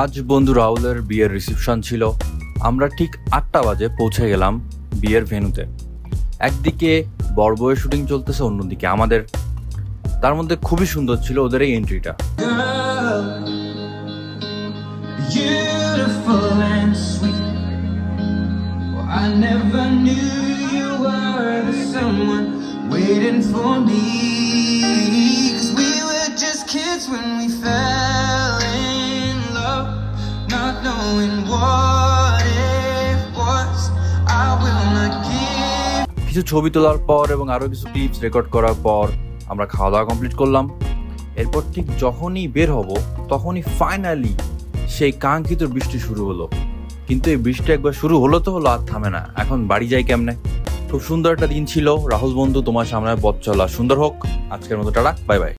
আজ বন্ধু রাহুলের বিয়ের রিসেপশন ছিল। আমরা ঠিক 8টা বাজে পৌঁছে গেলাম বিয়ের ভেন্যুতে। একদিকে বর বউয়ের শুটিং চলতেছে, অন্যদিকে আমাদের। তার মধ্যে খুবই সুন্দর ছিল ওদের এই এন্ট্রিটা। Waiting for me, 'cause we were just kids when we fell in love, not knowing what it was. I will not give. কিছু ছবি তোলার পর এবং আরো কিছু ক্লিপস রেকর্ড করার পর আমরা খাওয়া দাওয়া কমপ্লিট করলাম। এরপর ঠিক যখনই বের হব তখনই ফাইনালি সেই কাঙ্ক্ষিত বৃষ্টি শুরু হলো। কিন্তু এই বৃষ্টি একবার শুরু হলো তো হলো, আর থামে না। এখন বাড়ি যাই কেমনে? খুব সুন্দর একটা দিন ছিল। রাহুল বন্ধু, তোমার সামনে পথ চলা সুন্দর হোক। আজকের মতো টাটা, বাই বাই।